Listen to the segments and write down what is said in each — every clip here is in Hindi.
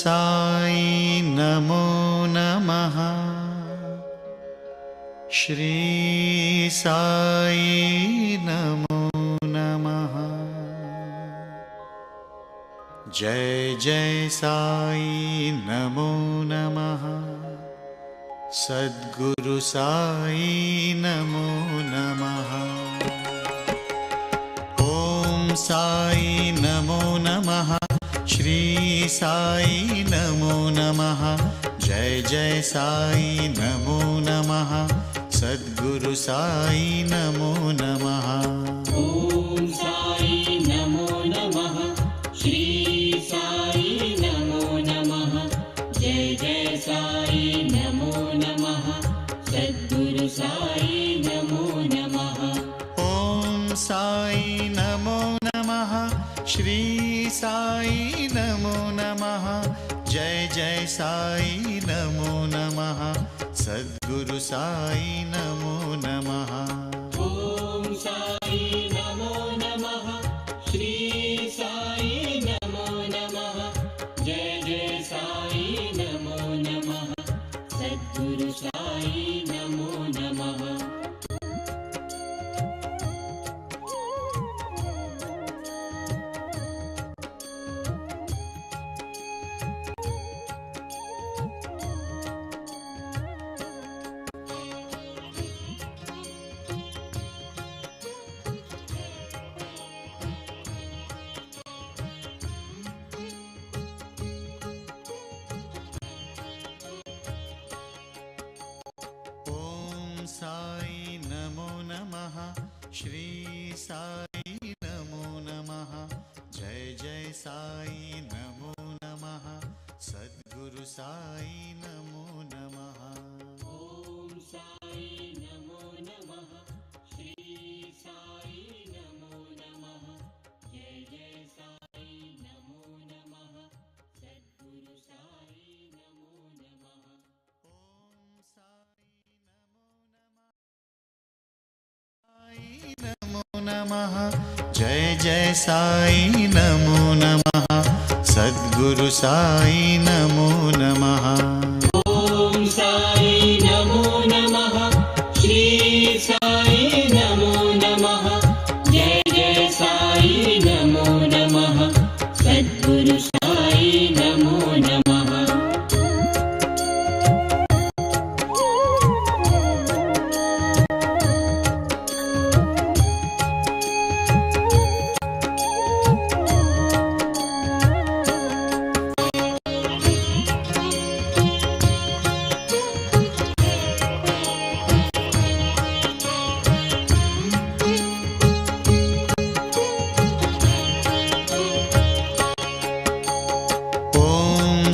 साई नमो नमः। श्री साई नमो नमः। जय जय साई नमो नमः। सद्गुरु साई नमो नमः। ओम साई नमो नमः। श्री साई नमो नमः। जय जय साई नमो नमः। सद्गुरु साई नमो नमः। ओम साई नमो नमः। श्री साई नमो नमः। जय जय साई नमो नमः। सद्गुरु साई नमो नमः। ओम साई नमो नमः। श्री साई नमो नमः। जय जय साई नमो नमः। सद्गुरु साई नमो नमः। ओम साई नमो नमः। श्री साई नमो नमः। जय जय साई नमो नमः। सद्गुरु साई नमो नमः। साई नमो नमः। श्री साई नमो नमः। जय जय साई नमो नमः। सद्गुरु साई नमो नमः। ओम साई नमो नमः। श्री साई नमो नमः। जय जय साई नमो नमः। सद्गुरु साई नमो नमः। ओम साई नमो नमः। जय जय साई नमो नमः। सद्गुरु साई नमो नमः। ओम साई नमो नमः। श्री साई नमो नमः। जय जय साई नमो नमः। सद्गुरु साई नमो नमः।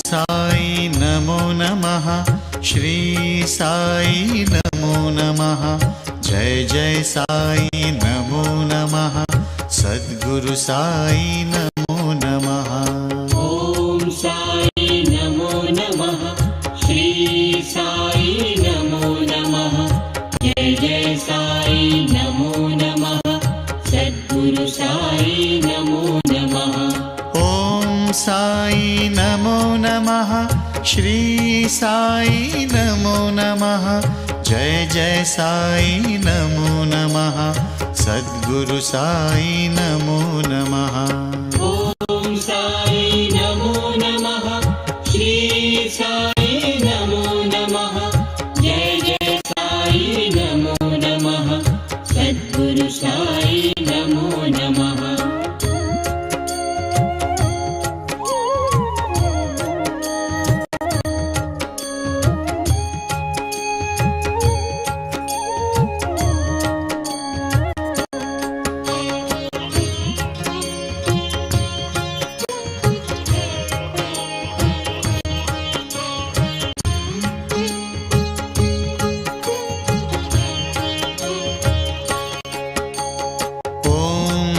साई नमो नमः। श्री साई नमो नमः। जय जय साई नमो नमः। सद्गुरु साई नमो नमः। ओम साई नमो नमः। श्री साई नमो नमः। जय जय साई नमो नमः। सद्गुरु साई नमो नमः। ओम साई नमो नमः। श्री साई नमो नमः। जय जय साई नमो नमः। सद्गुरु साई नमो नमः। ओम साई नमो नमः। श्री साई नमो नमः। जय जय साई नमो नमः। सद्गुरु साई नमो नमः।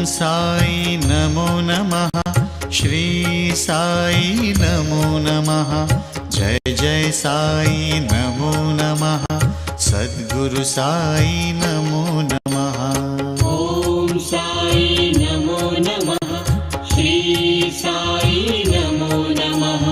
साई नमो नमः। श्री साई नमो नमः। जय जय साई नमो नमः। सद्गुरु साई नमो नमः। ओम साई नमो नमः। श्री साई नमो नमः।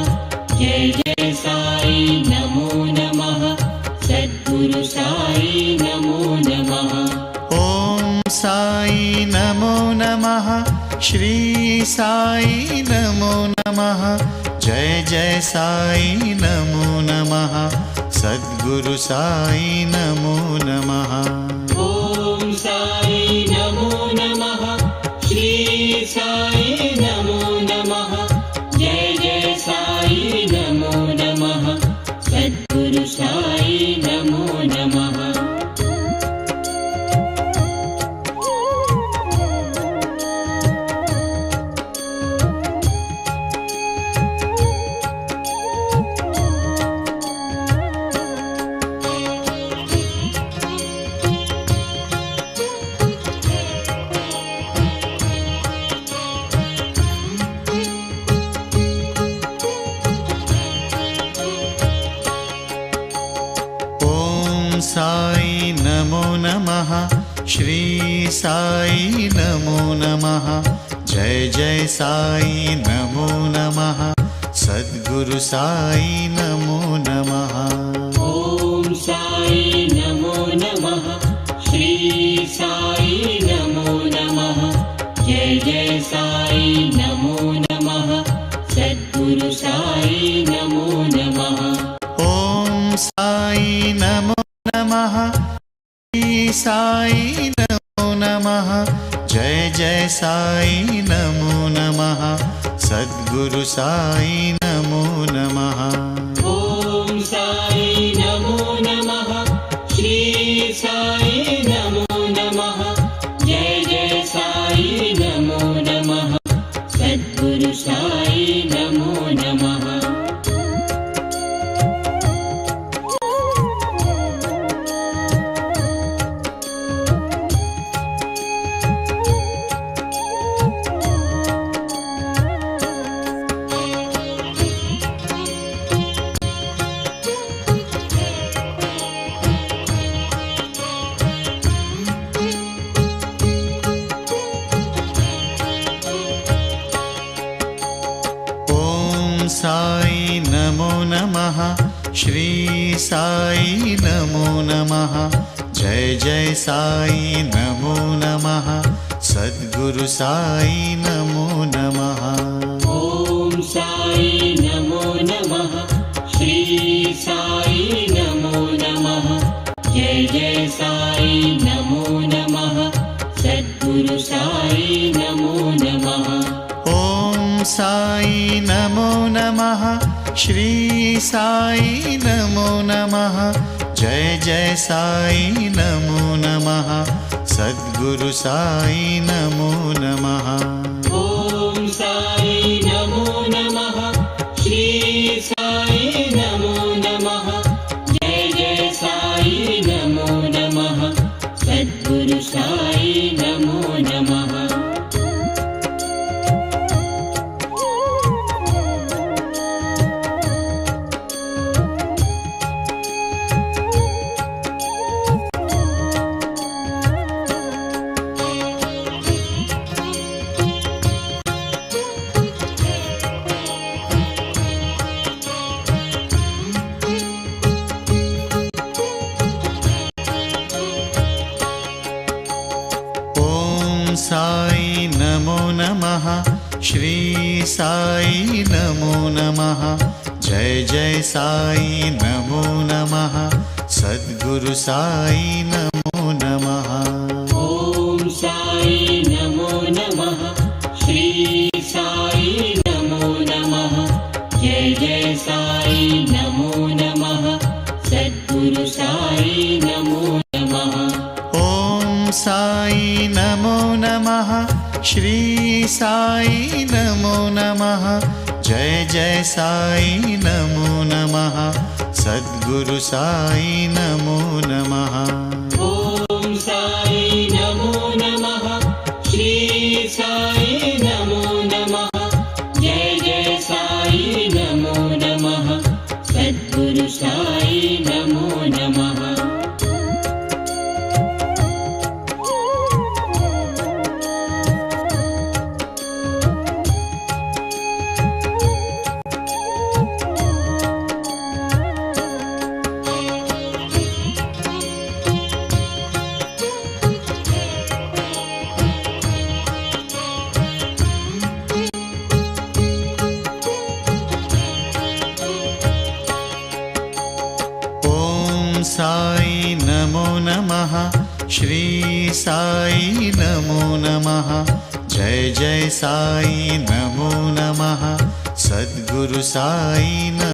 नमः श्री साई नमो नमः जय जय साई नमो नमः सद्गुरु साई नमो नमः ॐ साई नमो नमः श्री साई नमो नमः जय जय साई नमो नमः सद्गुरु साई नमो नमः साई नमो नमः श्री साई नमो नमः जय जय साई नमो नमः सद्गुरु साई नमो नमः ॐ साई नमो नमः श्री साई नमो नमः जय जय साई नमो नमः सद्गुरु साई नमो नमः ॐ साई नमो नमः श्री साई नमो नमः जय जय साई नमो नमः सद्गुरु साई नमो नमः ॐ साई नमो नमः श्री साई नमो नमः जय जय साई नमो नमः सद्गुरु साई नमो नमः साई नमो नमः श्री साई नमो नमः जय जय साई नमो नमः सद्गुरु साई नमो नमः ॐ साई नमो नमः श्री साई नमो नमः जय जय साई नमो नमः सद्गुरु साई नमो नमः ॐ साई नमो नमः श्री साई नमो नमः जय जय साई नमो नमः सद्गुरु साई नमो नमः ॐ साई नमो नमः श्री साई नमो नमः जय जय साई नमो नमः सद्गुरु साई नमो नमः साई नमो नमः श्री साई नमो नमः जय जय साई नमो नमः सद्गुरु साई नमो नमः ॐ साई नमो नमः श्री साई नमो नमः जय जय साई नमो नमः सद्गुरु साई नमो नमः ॐ साई नमो नमः श्री साई नमो नमः जय जय साई नमो नमः सद्गुरु साई नमो नमः ॐ साई नमो नमः श्री साई नमो नमः जय जय साई नमो नमः सद्गुरु साई नमो नमः साई नमो नमः श्री साई नमो नमः जय जय साई नमो नमः सद्गुरु साई नमः।